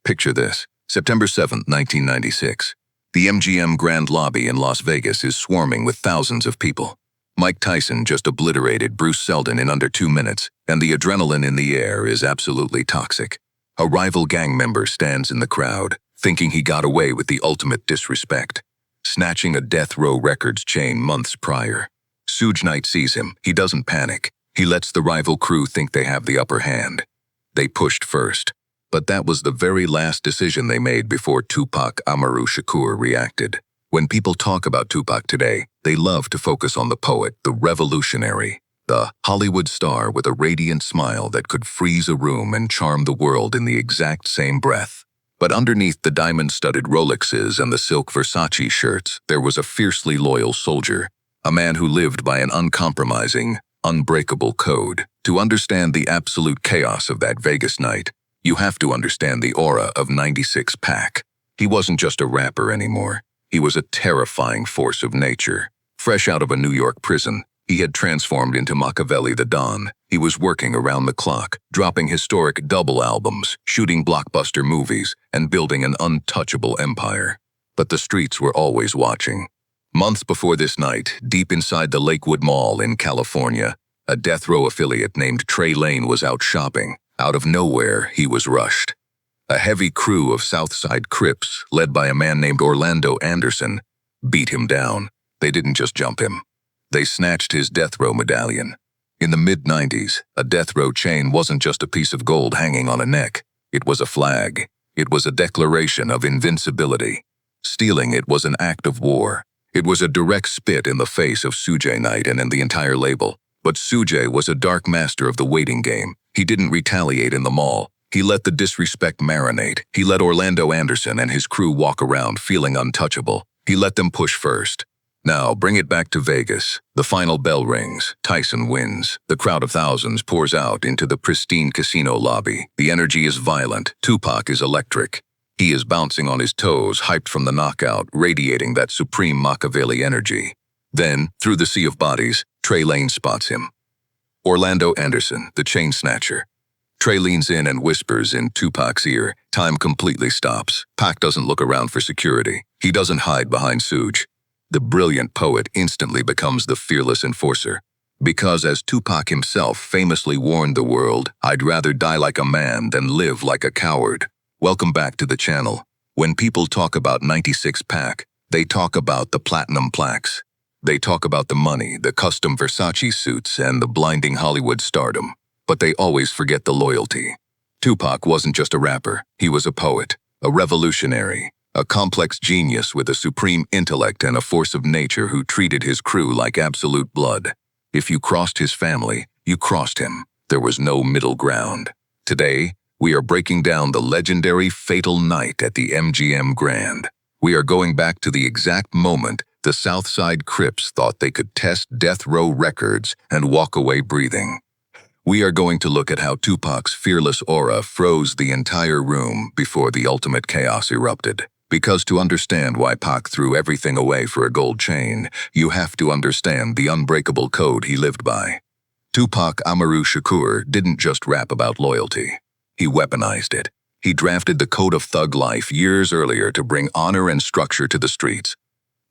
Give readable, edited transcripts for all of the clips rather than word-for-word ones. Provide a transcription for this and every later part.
Picture this. September 7th, 1996. The MGM Grand lobby in Las Vegas is swarming with thousands of people. Mike Tyson just obliterated Bruce Seldon in under 2 minutes, and the adrenaline in the air is absolutely toxic. A rival gang member stands in the crowd, thinking he got away with the ultimate disrespect, snatching a death row records chain months prior. Suge Knight sees him. He doesn't panic. He lets the rival crew think they have the upper hand. They pushed first. But that was the very last decision they made before Tupac Amaru Shakur reacted. When people talk about Tupac today, they love to focus on the poet, the revolutionary, the Hollywood star with a radiant smile that could freeze a room and charm the world in the exact same breath. But underneath the diamond-studded Rolexes and the silk Versace shirts, there was a fiercely loyal soldier, a man who lived by an uncompromising, unbreakable code. To understand the absolute chaos of that Vegas night, you have to understand the aura of 96 Pac. He wasn't just a rapper anymore. He was a terrifying force of nature. Fresh out of a New York prison, he had transformed into Makaveli the Don. He was working around the clock, dropping historic double albums, shooting blockbuster movies, and building an untouchable empire. But the streets were always watching. Months before this night, deep inside the Lakewood Mall in California, a death row affiliate named Trey Lane was out shopping. Out of nowhere, he was rushed. A heavy crew of Southside Crips, led by a man named Orlando Anderson, beat him down. They didn't just jump him. They snatched his death row medallion. In the mid-90s, a death row chain wasn't just a piece of gold hanging on a neck. It was a flag. It was a declaration of invincibility. Stealing it was an act of war. It was a direct spit in the face of Suge Knight and the entire label. But Suge was a dark master of the waiting game. He didn't retaliate in the mall. He let the disrespect marinate. He let Orlando Anderson and his crew walk around feeling untouchable. He let them push first. Now, bring it back to Vegas. The final bell rings. Tyson wins. The crowd of thousands pours out into the pristine casino lobby. The energy is violent. Tupac is electric. He is bouncing on his toes, hyped from the knockout, radiating that supreme Makaveli energy. Then, through the sea of bodies, Trey Lane spots him. Orlando Anderson, the chain snatcher. Trey leans in and whispers in Tupac's ear. Time completely stops. Pac doesn't look around for security. He doesn't hide behind Suge. The brilliant poet instantly becomes the fearless enforcer. Because as Tupac himself famously warned the world, "I'd rather die like a man than live like a coward." Welcome back to the channel. When people talk about 96 Pac, they talk about the platinum plaques. They talk about the money, the custom Versace suits, and the blinding Hollywood stardom. But they always forget the loyalty. Tupac wasn't just a rapper. He was a poet, a revolutionary, a complex genius with a supreme intellect and a force of nature who treated his crew like absolute blood. If you crossed his family, you crossed him. There was no middle ground. Today, we are breaking down the legendary fatal night at the MGM Grand. We are going back to the exact moment the Southside Crips thought they could test death row records and walk away breathing. We are going to look at how Tupac's fearless aura froze the entire room before the ultimate chaos erupted. Because to understand why Pac threw everything away for a gold chain, you have to understand the unbreakable code he lived by. Tupac Amaru Shakur didn't just rap about loyalty. He weaponized it. He drafted the code of thug life years earlier to bring honor and structure to the streets.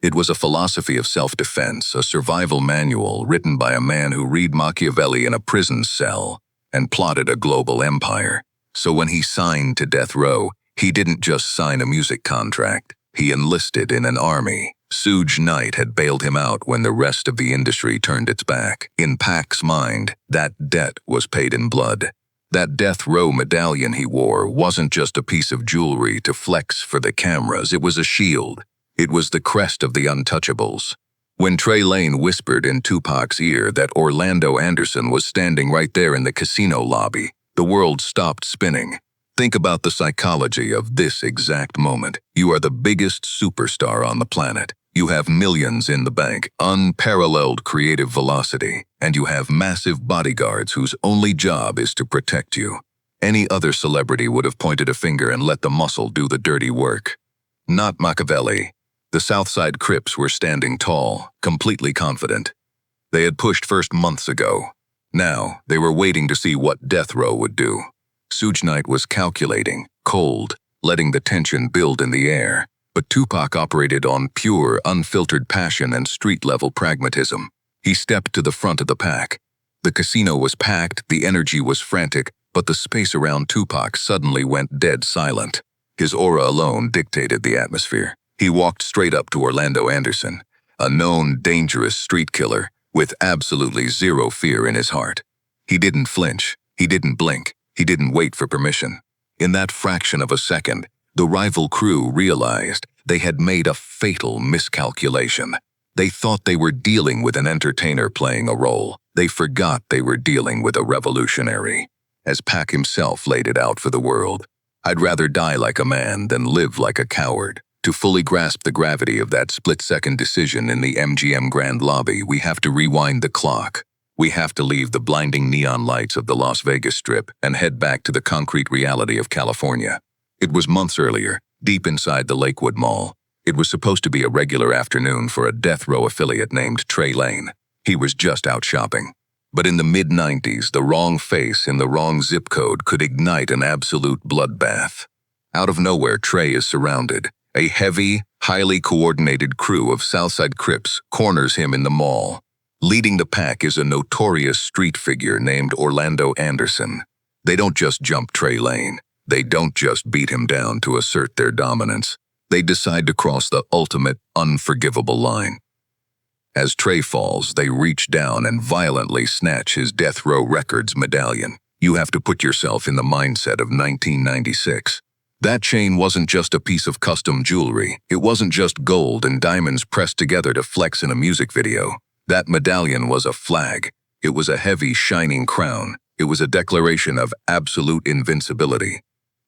It was a philosophy of self-defense, a survival manual written by a man who read Machiavelli in a prison cell and plotted a global empire. So when he signed to death row, he didn't just sign a music contract. He enlisted in an army. Suge Knight had bailed him out when the rest of the industry turned its back. In Pac's mind, that debt was paid in blood. That death row medallion he wore wasn't just a piece of jewelry to flex for the cameras. It was a shield. It was the crest of the untouchables. When Trey Lane whispered in Tupac's ear that Orlando Anderson was standing right there in the casino lobby, the world stopped spinning. Think about the psychology of this exact moment. You are the biggest superstar on the planet. You have millions in the bank, unparalleled creative velocity, and you have massive bodyguards whose only job is to protect you. Any other celebrity would have pointed a finger and let the muscle do the dirty work. Not Makaveli. The Southside Crips were standing tall, completely confident. They had pushed first months ago. Now, they were waiting to see what death row would do. Suge Knight was calculating, cold, letting the tension build in the air. But Tupac operated on pure, unfiltered passion and street-level pragmatism. He stepped to the front of the pack. The casino was packed, the energy was frantic, but the space around Tupac suddenly went dead silent. His aura alone dictated the atmosphere. He walked straight up to Orlando Anderson, a known, dangerous street killer with absolutely zero fear in his heart. He didn't flinch, he didn't blink, he didn't wait for permission. In that fraction of a second, the rival crew realized they had made a fatal miscalculation. They thought they were dealing with an entertainer playing a role. They forgot they were dealing with a revolutionary. As Pac himself laid it out for the world, "I'd rather die like a man than live like a coward." To fully grasp the gravity of that split-second decision in the MGM Grand lobby, we have to rewind the clock. We have to leave the blinding neon lights of the Las Vegas Strip and head back to the concrete reality of California. It was months earlier, deep inside the Lakewood Mall. It was supposed to be a regular afternoon for a death row affiliate named Trey Lane. He was just out shopping. But in the mid-90s, the wrong face in the wrong zip code could ignite an absolute bloodbath. Out of nowhere, Trey is surrounded. A heavy, highly coordinated crew of Southside Crips corners him in the mall. Leading the pack is a notorious street figure named Orlando Anderson. They don't just jump Trey Lane. They don't just beat him down to assert their dominance. They decide to cross the ultimate, unforgivable line. As Trey falls, they reach down and violently snatch his Death Row Records medallion. You have to put yourself in the mindset of 1996. That chain wasn't just a piece of custom jewelry. It wasn't just gold and diamonds pressed together to flex in a music video. That medallion was a flag. It was a heavy, shining crown. It was a declaration of absolute invincibility.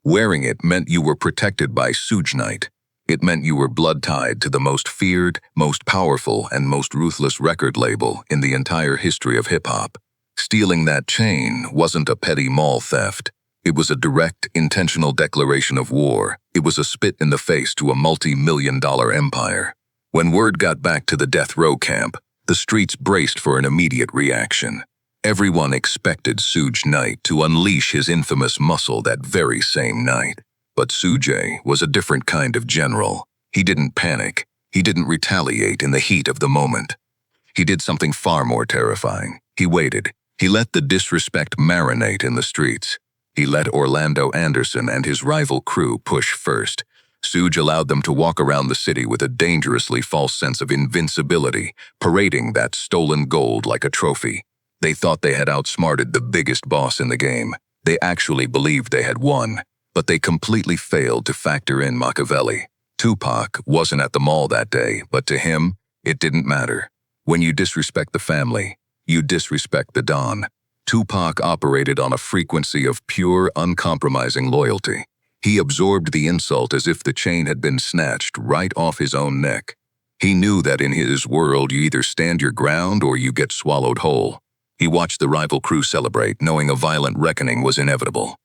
Wearing it meant you were protected by Suge Knight. It meant you were blood-tied to the most feared, most powerful, and most ruthless record label in the entire history of hip-hop. Stealing that chain wasn't a petty mall theft. It was a direct, intentional declaration of war. It was a spit in the face to a multi-million-dollar empire. When word got back to the death row camp, the streets braced for an immediate reaction. Everyone expected Suge Knight to unleash his infamous muscle that very same night. But Suge was a different kind of general. He didn't panic. He didn't retaliate in the heat of the moment. He did something far more terrifying. He waited. He let the disrespect marinate in the streets. He let Orlando Anderson and his rival crew push first. Suge allowed them to walk around the city with a dangerously false sense of invincibility, parading that stolen gold like a trophy. They thought they had outsmarted the biggest boss in the game. They actually believed they had won, but they completely failed to factor in Makaveli. Tupac wasn't at the mall that day, but to him, it didn't matter. When you disrespect the family, you disrespect the Don. Tupac operated on a frequency of pure, uncompromising loyalty. He absorbed the insult as if the chain had been snatched right off his own neck. He knew that in his world you either stand your ground or you get swallowed whole. He watched the rival crew celebrate, knowing a violent reckoning was inevitable.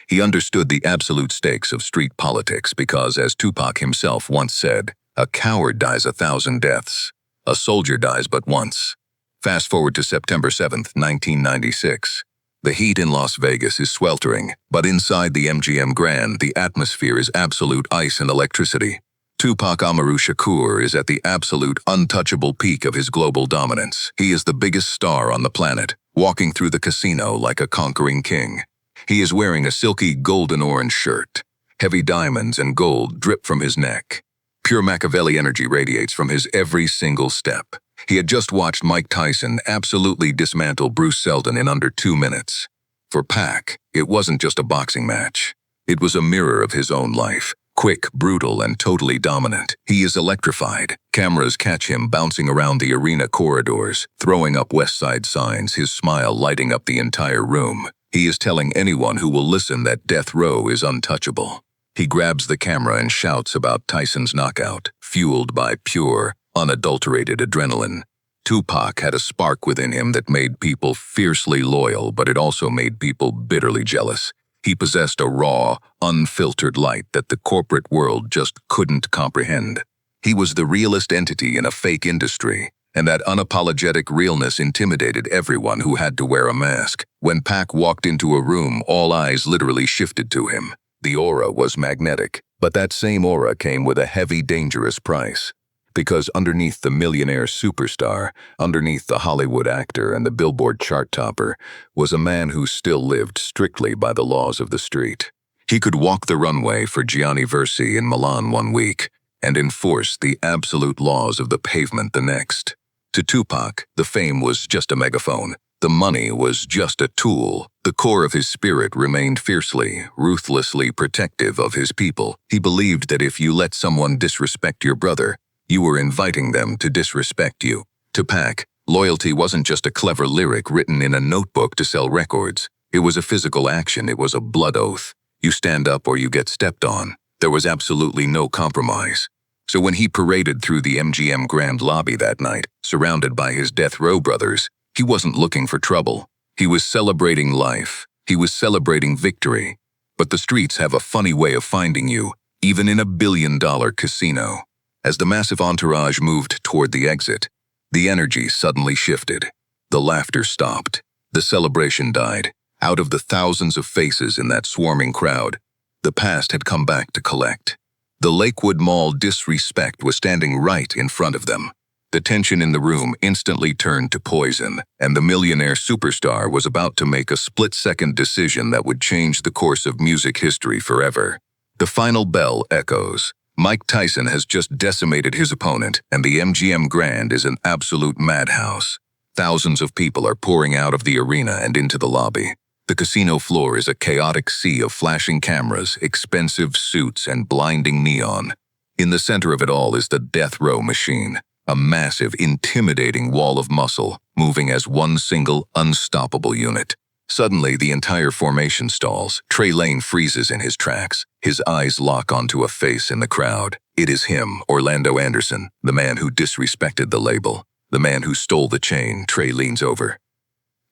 He understood the absolute stakes of street politics because, as Tupac himself once said, "A coward dies 1,000 deaths. A soldier dies but once." Fast forward to September 7th, 1996. The heat in Las Vegas is sweltering, but inside the MGM Grand, the atmosphere is absolute ice and electricity. Tupac Amaru Shakur is at the absolute untouchable peak of his global dominance. He is the biggest star on the planet, walking through the casino like a conquering king. He is wearing a silky golden-orange shirt. Heavy diamonds and gold drip from his neck. Pure Makaveli energy radiates from his every single step. He had just watched Mike Tyson absolutely dismantle Bruce Seldon in under 2 minutes. For Pac, it wasn't just a boxing match. It was a mirror of his own life. Quick, brutal, and totally dominant. He is electrified. Cameras catch him bouncing around the arena corridors, throwing up West Side signs, his smile lighting up the entire room. He is telling anyone who will listen that death row is untouchable. He grabs the camera and shouts about Tyson's knockout, fueled by pure, unadulterated adrenaline. Tupac had a spark within him that made people fiercely loyal, but it also made people bitterly jealous. He possessed a raw, unfiltered light that the corporate world just couldn't comprehend. He was the realest entity in a fake industry, and that unapologetic realness intimidated everyone who had to wear a mask. When Pac walked into a room, all eyes literally shifted to him. The aura was magnetic, but that same aura came with a heavy, dangerous price. Because underneath the millionaire superstar, underneath the Hollywood actor and the Billboard chart topper, was a man who still lived strictly by the laws of the street. He could walk the runway for Gianni Versi in Milan one week and enforce the absolute laws of the pavement the next. To Tupac, the fame was just a megaphone. The money was just a tool. The core of his spirit remained fiercely, ruthlessly protective of his people. He believed that if you let someone disrespect your brother, you were inviting them to disrespect you. To Pac, loyalty wasn't just a clever lyric written in a notebook to sell records. It was a physical action. It was a blood oath. You stand up or you get stepped on. There was absolutely no compromise. So when he paraded through the MGM Grand lobby that night, surrounded by his death row brothers, he wasn't looking for trouble. He was celebrating life. He was celebrating victory. But the streets have a funny way of finding you, even in a billion-dollar casino. As the massive entourage moved toward the exit, the energy suddenly shifted. The laughter stopped. The celebration died. Out of the thousands of faces in that swarming crowd, the past had come back to collect. The Lakewood Mall disrespect was standing right in front of them. The tension in the room instantly turned to poison, and the millionaire superstar was about to make a split-second decision that would change the course of music history forever. The final bell echoes. Mike Tyson has just decimated his opponent, and the MGM Grand is an absolute madhouse. Thousands of people are pouring out of the arena and into the lobby. The casino floor is a chaotic sea of flashing cameras, expensive suits, and blinding neon. In the center of it all is the death row machine, a massive, intimidating wall of muscle, moving as one single, unstoppable unit. Suddenly, the entire formation stalls. Trey Lane freezes in his tracks. His eyes lock onto a face in the crowd. It is him, Orlando Anderson, the man who disrespected the label, the man who stole the chain. Trey leans over.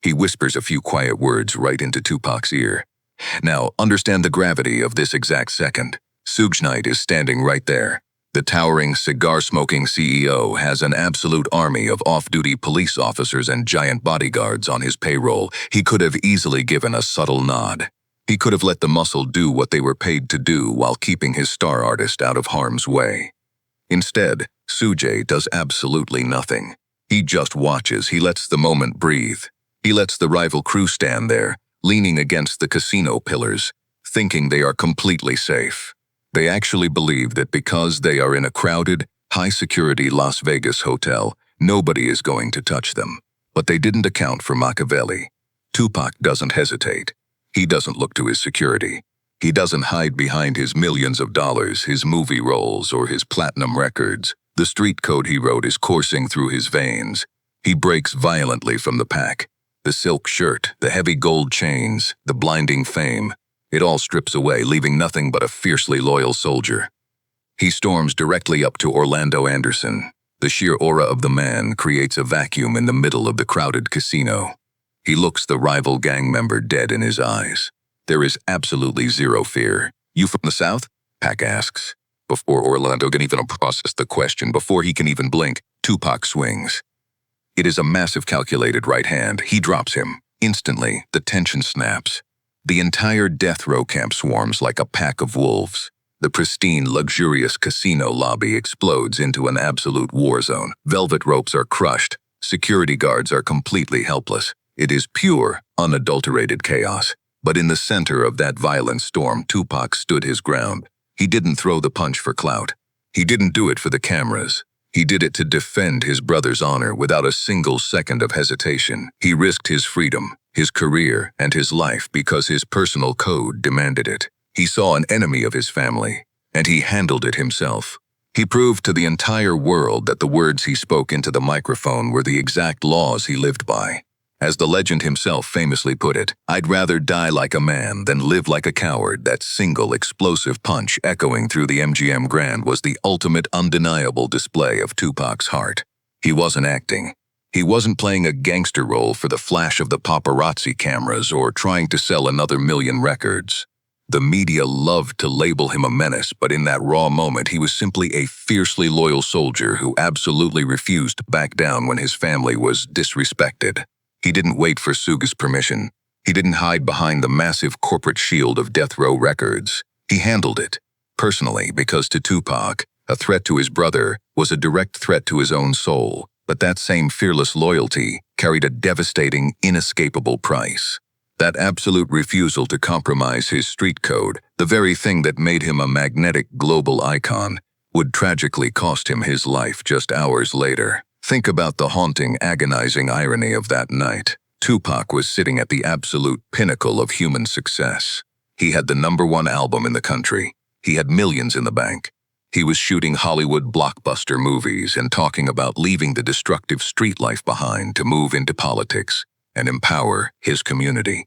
He whispers a few quiet words right into Tupac's ear. Now, understand the gravity of this exact second. Suge Knight is standing right there. The towering, cigar-smoking CEO has an absolute army of off-duty police officers and giant bodyguards on his payroll. He could have easily given a subtle nod. He could have let the muscle do what they were paid to do while keeping his star artist out of harm's way. Instead, Suge does absolutely nothing. He just watches. He lets the moment breathe. He lets the rival crew stand there, leaning against the casino pillars, thinking they are completely safe. They actually believe that because they are in a crowded, high-security Las Vegas hotel, nobody is going to touch them. But they didn't account for Makaveli. Tupac doesn't hesitate. He doesn't look to his security. He doesn't hide behind his millions of dollars, his movie roles, or his platinum records. The street code he wrote is coursing through his veins. He breaks violently from the pack. The silk shirt, the heavy gold chains, the blinding fame. It all strips away, leaving nothing but a fiercely loyal soldier. He storms directly up to Orlando Anderson. The sheer aura of the man creates a vacuum in the middle of the crowded casino. He looks the rival gang member dead in his eyes. There is absolutely zero fear. "You from the South?" Pac asks. Before Orlando can even process the question, before he can even blink, Tupac swings. It is a massive calculated right hand. He drops him. Instantly, the tension snaps. The entire death row camp swarms like a pack of wolves. The pristine, luxurious casino lobby explodes into an absolute war zone. Velvet ropes are crushed. Security guards are completely helpless. It is pure, unadulterated chaos. But in the center of that violent storm, Tupac stood his ground. He didn't throw the punch for clout. He didn't do it for the cameras. He did it to defend his brother's honor without a single second of hesitation. He risked his freedom, his career, and his life because his personal code demanded it. He saw an enemy of his family, and he handled it himself. He proved to the entire world that the words he spoke into the microphone were the exact laws he lived by. As the legend himself famously put it, "I'd rather die like a man than live like a coward." That single explosive punch echoing through the MGM Grand was the ultimate undeniable display of Tupac's heart. He wasn't acting. He wasn't playing a gangster role for the flash of the paparazzi cameras or trying to sell another million records. The media loved to label him a menace, but in that raw moment, he was simply a fiercely loyal soldier who absolutely refused to back down when his family was disrespected. He didn't wait for Suge's permission. He didn't hide behind the massive corporate shield of death row records. He handled it, personally, because to Tupac, a threat to his brother was a direct threat to his own soul, but that same fearless loyalty carried a devastating, inescapable price. That absolute refusal to compromise his street code, the very thing that made him a magnetic global icon, would tragically cost him his life just hours later. Think about the haunting, agonizing irony of that night. Tupac was sitting at the absolute pinnacle of human success. He had the #1 album in the country. He had millions in the bank. He was shooting Hollywood blockbuster movies and talking about leaving the destructive street life behind to move into politics and empower his community.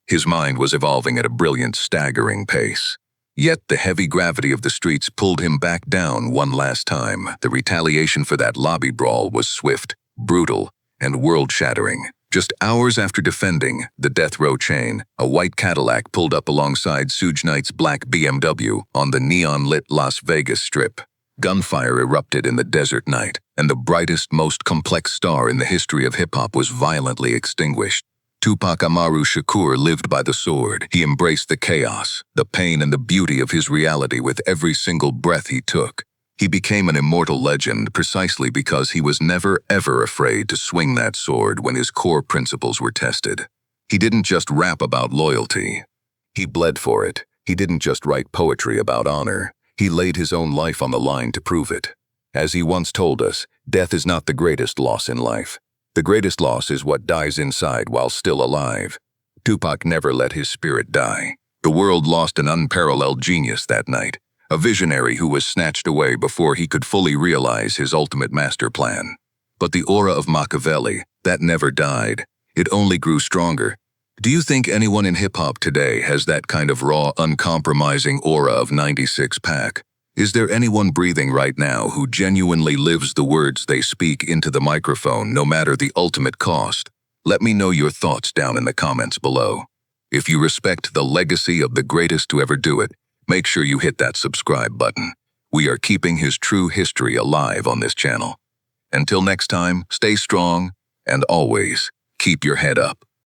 His mind was evolving at a brilliant, staggering pace. Yet the heavy gravity of the streets pulled him back down one last time. The retaliation for that lobby brawl was swift, brutal, and world-shattering. Just hours after defending the death row chain, a white Cadillac pulled up alongside Suge Knight's black BMW on the neon-lit Las Vegas Strip. Gunfire erupted in the desert night, and the brightest, most complex star in the history of hip-hop was violently extinguished. Tupac Amaru Shakur lived by the sword. He embraced the chaos, the pain, and the beauty of his reality with every single breath he took. He became an immortal legend precisely because he was never ever afraid to swing that sword when his core principles were tested. He didn't just rap about loyalty. He bled for it. He didn't just write poetry about honor. He laid his own life on the line to prove it. As he once told us, death is not the greatest loss in life. The greatest loss is what dies inside while still alive. Tupac never let his spirit die. The world lost an unparalleled genius that night, a visionary who was snatched away before he could fully realize his ultimate master plan. But the aura of Makaveli, that never died. It only grew stronger. Do you think anyone in hip-hop today has that kind of raw, uncompromising aura of 96 Pac? Is there anyone breathing right now who genuinely lives the words they speak into the microphone, no matter the ultimate cost? Let me know your thoughts down in the comments below. If you respect the legacy of the greatest to ever do it, make sure you hit that subscribe button. We are keeping his true history alive on this channel. Until next time, stay strong and always keep your head up.